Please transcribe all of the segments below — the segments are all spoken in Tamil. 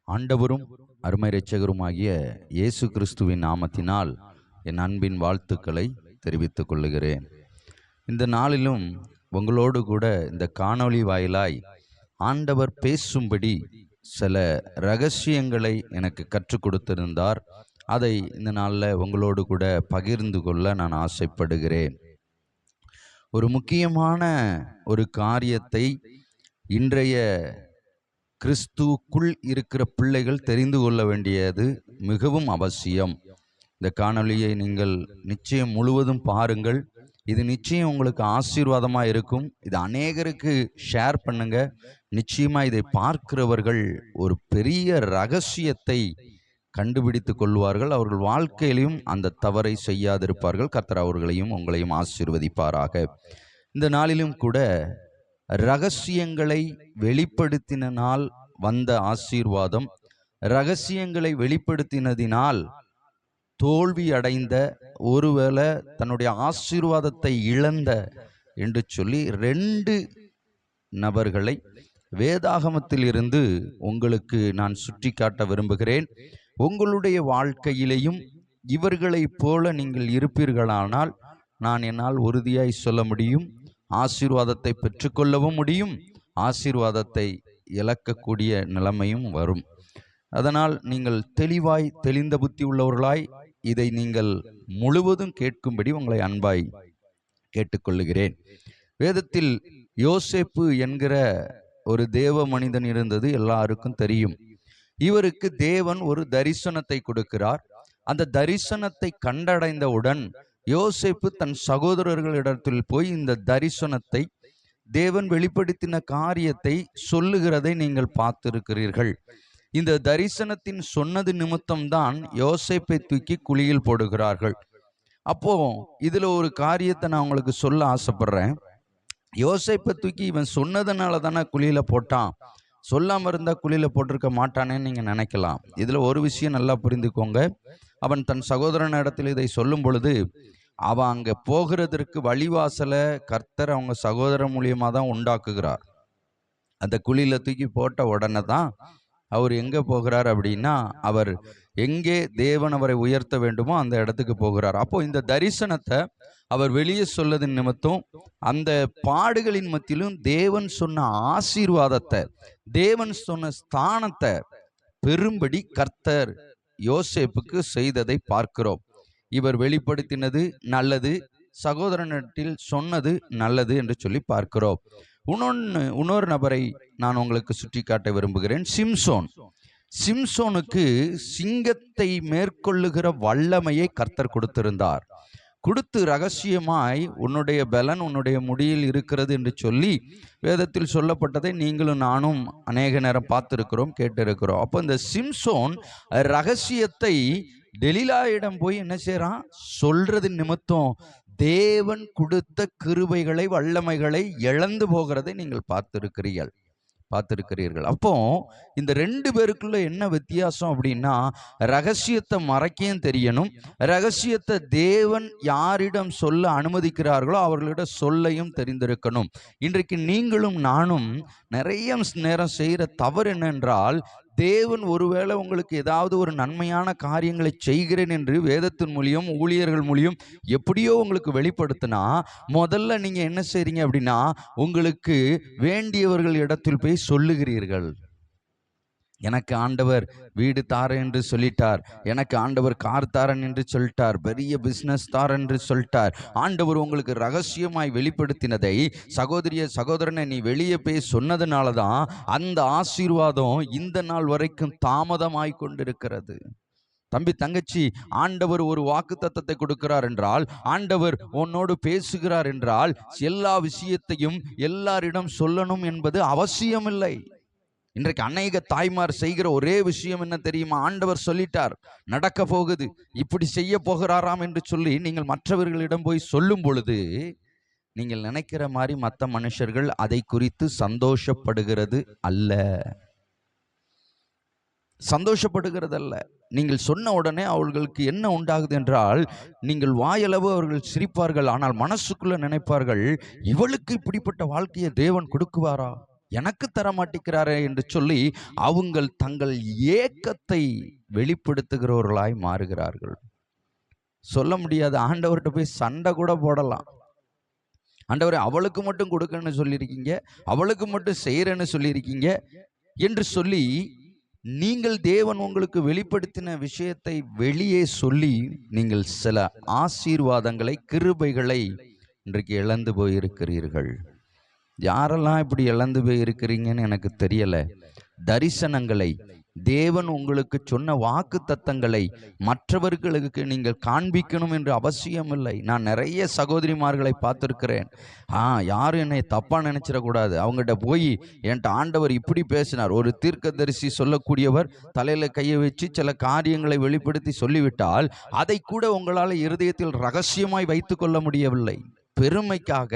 ஆண்டவரும் அருமை இரட்சகருமாகிய இயேசு கிறிஸ்துவின் நாமத்தினால் என் அன்பின் வாழ்த்துக்களை தெரிவித்துக் கொள்ளுகிறேன். இந்த நாளிலும் உங்களோடு கூட இந்த காணொளி வாயிலாய் ஆண்டவர் பேசும்படி சில ரகசியங்களை எனக்கு கற்றுக் கொடுத்திருந்தார். அதை இந்த நாளில் உங்களோடு கூட பகிர்ந்து கொள்ள நான் ஆசைப்படுகிறேன். ஒரு முக்கியமான ஒரு காரியத்தை இன்றைய கிறிஸ்துவுக்குள் இருக்கிற பிள்ளைகள் தெரிந்து கொள்ள வேண்டியது மிகவும் அவசியம். இந்த காணொளியை நீங்கள் நிச்சயம் முழுவதும் பாருங்கள். இது நிச்சயம் உங்களுக்கு ஆசீர்வாதமாக இருக்கும். இது அநேகருக்கு ஷேர் பண்ணுங்க. நிச்சயமாக இதை பார்க்கிறவர்கள் ஒரு பெரிய ரகசியத்தை கண்டுபிடித்து கொள்வார்கள். அவர்கள் வாழ்க்கையிலையும் அந்த தவறை செய்யாதிருப்பார்கள். கர்த்தர் அவர்களையும் உங்களையும் ஆசீர்வதிப்பாராக. இந்த நாளிலும் கூட ரகசியங்களை வெளிப்படுத்தினால் வந்த ஆசீர்வாதம், ரகசியங்களை வெளிப்படுத்தினதினால் தோல்வி அடைந்த, ஒருவேளை தன்னுடைய ஆசீர்வாதத்தை இழந்த என்று சொல்லி 2 நபர்களை வேதாகமத்தில் இருந்து உங்களுக்கு நான் சுட்டி காட்ட விரும்புகிறேன். உங்களுடைய வாழ்க்கையிலேயும் இவர்களைப் போல நீங்கள் இருப்பீர்களானால் என்னால் உறுதியாய் சொல்ல முடியும், ஆசீர்வாதத்தை பெற்றுக்கொள்ளவும் முடியும், ஆசீர்வாதத்தை இழக்கக்கூடிய நிலைமையும் வரும். அதனால் நீங்கள் தெளிந்த புத்தி உள்ளவர்களாய் இதை நீங்கள் முழுவதும் கேட்கும்படி உங்களை அன்பாய் கேட்டுக்கொள்ளுகிறேன். வேதத்தில் யோசேப்பு என்கிற ஒரு தேவ மனிதன் இருந்தது எல்லாருக்கும் தெரியும். இவருக்கு தேவன் ஒரு தரிசனத்தை கொடுக்கிறார். அந்த தரிசனத்தை கண்டடைந்தவுடன் யோசேப்பு தன் சகோதரர்களிடத்தில் போய் இந்த தரிசனத்தை, தேவன் வெளிப்படுத்தின காரியத்தை சொல்லுகிறதை நீங்கள் பார்த்திருக்கிறீர்கள். இந்த தரிசனத்தின் சொன்னது நிமித்தம்தான் யோசேப்பை தூக்கி குழியில் போடுகிறார்கள். அப்போ இதுல ஒரு காரியத்தை நான் உங்களுக்கு சொல்ல ஆசைப்படுறேன். யோசேப்பை தூக்கி இவன் சொன்னதுனால தானே குழியில போட்டான், சொல்லாம இருந்தா குழியில போட்டிருக்க மாட்டானேன்னு நீங்க நினைக்கலாம். இதுல ஒரு விஷயம் நல்லா புரிந்துக்கோங்க. அவன் தன் சகோதரன் இடத்தில் இதை சொல்லும் பொழுது அவன் அங்க போகிறதற்கு வழிவாசலை கர்த்தர் அவங்க சகோதரன் மூலியமா தான் உண்டாக்குகிறார். அந்த குழியில தூக்கி போட்ட உடனே தான் அவர் எங்க போகிறார் அப்படின்னா, அவர் எங்கே தேவன் அவரை உயர்த்த வேண்டுமோ அந்த இடத்துக்கு போகிறார். அப்போ இந்த தரிசனத்தை அவர் வெளியே சொல்லதின் நிமித்தம் அந்த பாடுகளின் மத்தியிலும் தேவன் சொன்ன ஆசீர்வாதத்தை, தேவன் சொன்ன ஸ்தானத்தை பெரும்படி கர்த்தர் யோசேப்புக்கு செய்ததை பார்க்கிறோம். இவர் வெளிப்படுத்தினது நல்லது, சகோதரனிடத்தில் சொன்னது நல்லது என்று சொல்லி பார்க்கிறோம். இன்னொரு நபரை நான் உங்களுக்கு சுட்டி காட்ட விரும்புகிறேன். சிம்சோனுக்கு சிங்கத்தை மேற்கொள்ளுகிற வல்லமையை கர்த்தர் கொடுத்திருந்தார். கொடுத்து ரகசியமாய் உன்னுடைய பலன் உன்னுடைய முடியில் இருக்கிறது என்று சொல்லி வேதத்தில் சொல்லப்பட்டதை நீங்களும் நானும் அநேக நேரம் பார்த்திருக்கிறோம், கேட்டிருக்கிறோம். அப்போ இந்த சிம்சோன் ரகசியத்தை டெலிலாயிடம் போய் என்ன செய்யறான், சொல்றது நிமித்தம் தேவன் கொடுத்த கிருபைகளை, வல்லமைகளை இழந்து போகிறதை நீங்கள் பார்த்திருக்கிறீர்கள். அப்போ இந்த 2 பேருக்குள்ள என்ன வித்தியாசம் அப்படின்னா, ரகசியத்தை மறைக்கவும் தெரியணும், ரகசியத்தை தேவன் யாரிடம் சொல்ல அனுமதிக்கிறார்களோ அவர்களிடம் சொல்லையும் தெரிந்திருக்கணும். இன்றைக்கு நீங்களும் நானும் நிறைய நேரம் செய்கிற தவறு என்னென்றால், தேவன் ஒருவேளை உங்களுக்கு ஏதாவது ஒரு நன்மையான காரியங்களை செய்கிறேன் என்று வேதத்தின் மூலியம், ஊழியர்கள் மூலியம் எப்படியோ உங்களுக்கு வெளிப்படுத்தினா, முதல்ல நீங்க என்ன செய்றீங்க அப்படின்னா, உங்களுக்கு வேண்டியவர்கள் இடத்தில் போய் சொல்லுகிறீர்கள். எனக்கு ஆண்டவர் வீடு தாரன் என்று சொல்லிட்டார், எனக்கு ஆண்டவர் கார் தாரன் என்று சொல்லிட்டார், பெரிய பிசினஸ் தாரன் என்று சொல்லிட்டார். ஆண்டவர் உங்களுக்கு ரகசியமாய் வெளிப்படுத்தினதை சகோதரனை நீ வெளியே போய் சொன்னதுனால தான் அந்த ஆசீர்வாதம் இந்த நாள் வரைக்கும் தாமதமாய் கொண்டிருக்கிறது. தம்பி, தங்கச்சி, ஆண்டவர் ஒரு வாக்குத்தத்தத்தை கொடுக்கிறார் என்றால், ஆண்டவர் உன்னோடு பேசுகிறார் என்றால், எல்லா விஷயத்தையும் எல்லாரிடம் சொல்லணும் என்பது அவசியமில்லை. இன்றைக்கு அநேக தாய்மார் செய்கிற ஒரே விஷயம் என்ன தெரியுமா? ஆண்டவர் சொல்லிட்டார், நடக்க போகுது, இப்படி செய்ய போகிறாராம் என்று சொல்லி நீங்கள் மற்றவர்களிடம் போய் சொல்லும் பொழுது நீங்கள் நினைக்கிற மாதிரி மற்ற மனுஷர்கள் அதை குறித்து சந்தோஷப்படுகிறது அல்ல. நீங்கள் சொன்ன உடனே அவர்களுக்கு என்ன உண்டாகுது என்றால், நீங்கள் வாயளவு அவர்கள் சிரிப்பார்கள், ஆனால் மனசுக்குள்ள நினைப்பார்கள், இவளுக்கு இப்படிப்பட்ட வாழ்க்கையை தேவன் கொடுக்குவாரா? எனக்கு தர மாட்டேங்கிறாரே என்று சொல்லி அவங்கள் தங்கள் ஏக்கத்தை வெளிப்படுத்துகிறவர்களாய் மாறுகிறார்கள். சொல்ல முடியாது. ஆண்டவர்கிட்ட போய் சண்டை கூட போடலாம். ஆண்டவரே, அவளுக்கு மட்டும் கொடுக்கன்னு சொல்லியிருக்கீங்க, அவளுக்கு மட்டும் செய்யறேன்னு சொல்லியிருக்கீங்க என்று சொல்லி நீங்கள் தேவன் உங்களுக்கு வெளிப்படுத்தின விஷயத்தை வெளியே சொல்லி நீங்கள் சில ஆசீர்வாதங்களை, கிருபைகளை இன்றைக்கு இழந்து போயிருக்கிறீர்கள். யாரெல்லாம் இப்படி இழந்து போய் இருக்கிறீங்கன்னு எனக்கு தெரியல. தரிசனங்களை, தேவன் உங்களுக்கு சொன்ன வாக்கு தத்தங்களை மற்றவர்களுக்கு நீங்கள் காண்பிக்கணும் என்று அவசியம் இல்லை. நான் நிறைய சகோதரிமார்களை பார்த்துருக்கிறேன். யாரும் என்னை தப்பா நினைச்சிடக்கூடாது, அவங்ககிட்ட போய் என்கிட்ட ஆண்டவர் இப்படி பேசினார். ஒரு தீர்க்கதரிசி சொல்லக்கூடியவர் தலையில கையை வச்சு சில காரியங்களை வெளிப்படுத்தி சொல்லிவிட்டால் அதை கூட உங்களால் இருதயத்தில் ரகசியமாய் வைத்து கொள்ள முடியவில்லை. பெருமைக்காக,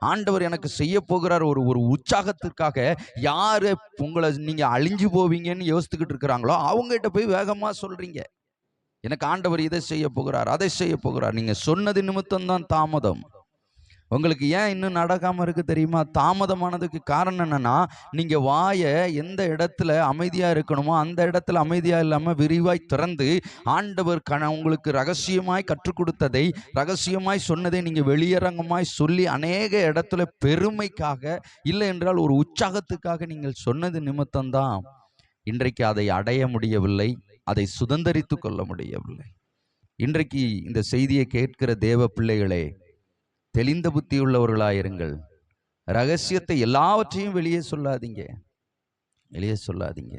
ஆண்டவர் எனக்கு செய்ய போகிறார் ஒரு ஒரு உற்சாகத்திற்காக யாரு உங்களை நீங்க அழிஞ்சு போவீங்கன்னு யோசித்துக்கிட்டு இருக்கிறாங்களோ அவங்ககிட்ட போய் வேகமா சொல்றீங்க, எனக்கு ஆண்டவர் இதை செய்ய போகிறார், அதை செய்ய போகிறார். நீங்க சொன்னது நிமித்தம் தான் தாமதம். உங்களுக்கு ஏன் இன்னும் நடக்காம இருக்கு தெரியுமா? தாமதமானதுக்கு காரணம் என்னன்னா, நீங்க வாயை எந்த இடத்துல அமைதியா இருக்கணுமோ அந்த இடத்துல அமைதியா இல்லாம விரிவாய் திறந்து ஆண்டவர் உங்களுக்கு ரகசியமாய் கற்றுக் கொடுத்ததை, ரகசியமாய் சொன்னதை நீங்க வெளியரங்கமாய் சொல்லி அநேக இடத்துல பெருமைக்காக, இல்லை என்றால் ஒரு உற்சாகத்துக்காக நீங்கள் சொன்னது நிமித்தம்தான் இன்றைக்கு அதை அடைய முடியவில்லை, அதை சுதந்திரித்து கொள்ள முடியவில்லை. இன்றைக்கு இந்த செய்தியை கேட்கிற தேவ பிள்ளைகளே, தெளிந்த புத்தி உள்ளவர்களாயிருங்கள். ரகசியத்தை எல்லாவற்றையும் வெளியே சொல்லாதீங்க, வெளியே சொல்லாதீங்க.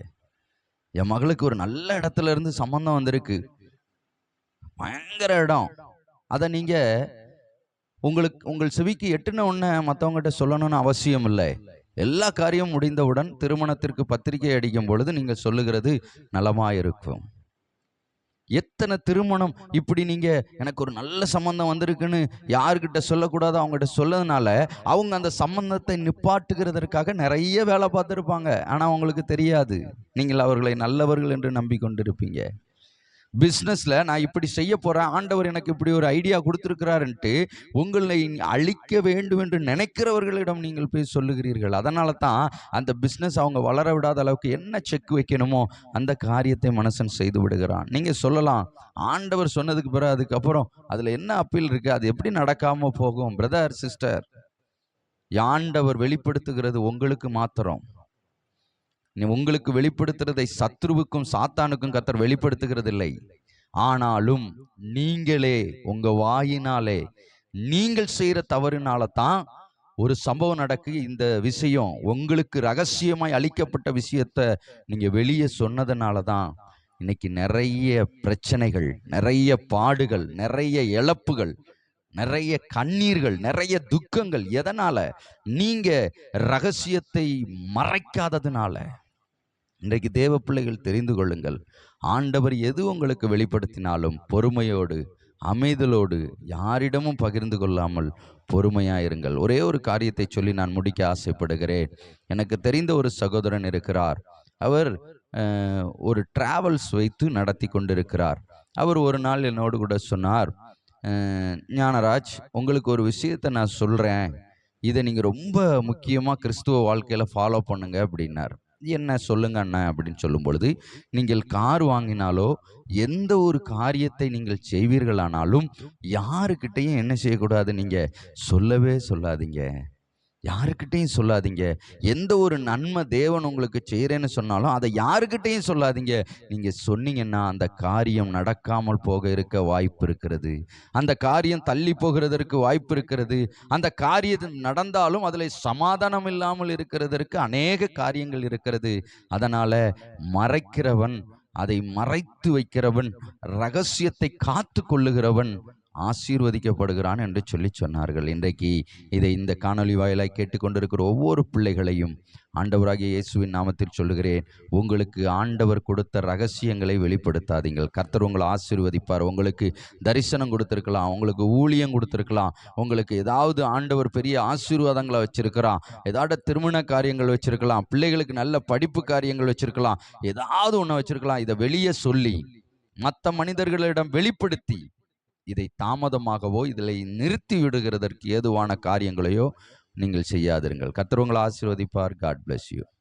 என் மகளுக்கு ஒரு நல்ல இடத்துல இருந்து சம்பந்தம் வந்திருக்கு, பயங்கர இடம். அதை நீங்க உங்கள் செவிக்கு எட்டுன உடனே மற்றவங்ககிட்ட சொல்லணும்னு அவசியம் இல்லை. எல்லா காரியமும் முடிந்தவுடன் திருமணத்திற்கு பத்திரிகை அடிக்கும் பொழுது நீங்க சொல்லுகிறது நலமாயிருக்கும். எத்தனை திருமணம் இப்படி நீங்க எனக்கு ஒரு நல்ல சம்பந்தம் வந்திருக்குன்னு யாருக்கிட்ட சொல்லக்கூடாது, அவங்ககிட்ட சொல்லதுனால அவங்க அந்த சம்பந்தத்தை நிப்பாட்டுகிறதற்காக நிறைய வேலை பார்த்துருப்பாங்க. ஆனா அவங்களுக்கு தெரியாது, நீங்கள் அவர்களை நல்லவர்கள் என்று நம்பிக்கொண்டிருப்பீங்க. பிஸ்னஸ்ல நான் இப்படி செய்ய போறேன், ஆண்டவர் எனக்கு இப்படி ஒரு ஐடியா கொடுத்திருக்கிறாருன்ட்டு உங்களை அழிக்க வேண்டும் என்று நினைக்கிறவர்களிடம் நீங்கள் போய் சொல்லுகிறீர்கள். அதனால தான் அந்த பிஸ்னஸ் அவங்க வளர விடாத அளவுக்கு என்ன செக் வைக்கணுமோ அந்த காரியத்தை மனுஷன் செய்து விடுகிறான். நீங்க சொல்லலாம், ஆண்டவர் சொன்னதுக்கு பிறகு அதுக்கப்புறம் அதுல என்ன அப்பீல் இருக்கு, அது எப்படி நடக்காம போகும்? பிரதர், சிஸ்டர், ஆண்டவர் வெளிப்படுத்துகிறது உங்களுக்கு மாத்திரம். உங்களுக்கு வெளிப்படுத்துறதை சத்ருவுக்கும் சாத்தானுக்கும் கர்த்தர் வெளிப்படுத்துகிறது இல்லை. ஆனாலும் நீங்களே உங்க வாயினாலே நீங்கள் செய்யற தவறுனால தான் ஒரு சம்பவம் நடக்கு. இந்த விஷயம் உங்களுக்கு ரகசியமாய் அளிக்கப்பட்ட விஷயத்த நீங்க வெளியே சொன்னதுனால தான் இன்னைக்கு நிறைய பிரச்சனைகள், நிறைய பாடுகள், நிறைய இழப்புகள், நிறைய கண்ணீர்கள், நிறைய துக்கங்கள். எதனால? நீங்க ரகசியத்தை மறைக்காததுனால. இன்றைக்கு தேவ பிள்ளைகள் தெரிந்து கொள்ளுங்கள், ஆண்டவர் எது உங்களுக்கு வெளிப்படுத்தினாலும் பொறுமையோடு, அமைதலோடு, யாரிடமும் பகிர்ந்து கொள்ளாமல் பொறுமையாயிருங்கள். ஒரே ஒரு காரியத்தை சொல்லி நான் முடிக்க ஆசைப்படுகிறேன். எனக்கு தெரிந்த ஒரு சகோதரன் இருக்கிறார். அவர் ஒரு டிராவல்ஸ் வைத்து நடத்தி கொண்டிருக்கிறார். அவர் ஒரு நாள் என்னோடு கூட சொன்னார், ஞானராஜ், உங்களுக்கு ஒரு விஷயத்தை நான் சொல்கிறேன், இதை நீங்கள் ரொம்ப முக்கியமாக கிறிஸ்துவ வாழ்க்கையில் ஃபாலோ பண்ணுங்க அப்படின்னார். என்ன சொல்லுங்க அண்ணன் அப்படின்னு சொல்லும் பொழுது, நீங்கள் கார் வாங்கினாலோ எந்த ஒரு காரியத்தை நீங்கள் செய்வீர்களானாலும் யாருக்கிட்டையும் என்ன செய்யக்கூடாது, நீங்க சொல்லவே சொல்லாதீங்க, யாருக்கிட்டையும் சொல்லாதீங்க. எந்த ஒரு நன்மை தேவன் உங்களுக்கு செய்கிறேன்னு சொன்னாலும் அதை யாருக்கிட்டையும் சொல்லாதீங்க. நீங்க சொன்னீங்கன்னா அந்த காரியம் நடக்காமல் போக இருக்க வாய்ப்பு இருக்கிறது, அந்த காரியம் தள்ளி போகிறதற்கு வாய்ப்பு இருக்கிறது, அந்த காரியம் நடந்தாலும் அதில் சமாதானம் இல்லாமல் இருக்கிறதற்கு அநேக காரியங்கள் இருக்கிறது. அதனால மறைக்கிறவன், அதை மறைத்து வைக்கிறவன், ரகசியத்தை காத்து கொள்ளுகிறவன் ஆசீர்வதிக்கப்படுகிறான் என்று சொன்னார்கள். இன்றைக்கு இதை இந்த காணொலி வாயிலாய் கேட்டுக்கொண்டிருக்கிற ஒவ்வொரு பிள்ளைகளையும் ஆண்டவராகிய இயேசுவின் நாமத்தில் சொல்லுகிறேன், உங்களுக்கு ஆண்டவர் கொடுத்த ரகசியங்களை வெளிப்படுத்தாதீங்கள். கர்த்தர் உங்களை ஆசீர்வதிப்பார். உங்களுக்கு தரிசனம் கொடுத்திருக்கலாம், உங்களுக்கு ஊழியம் கொடுத்திருக்கலாம், உங்களுக்கு ஏதாவது ஆண்டவர் பெரிய ஆசீர்வாதங்களை வச்சிருக்கிறான், ஏதாவது திருமண காரியங்கள் வச்சிருக்கலாம், பிள்ளைகளுக்கு நல்ல படிப்பு காரியங்கள் வச்சிருக்கலாம், ஏதாவது ஒன்று வச்சிருக்கலாம். இதை வெளியே சொல்லி மற்ற மனிதர்களிடம் வெளிப்படுத்தி இதை தாமதமாகவோ இதில் நிறுத்தி விடுகிறதற்கு ஏதுவான காரியங்களையோ நீங்கள் செய்யாதிருங்கள். கர்த்தர் உங்களை ஆசீர்வதிப்பார். God bless you.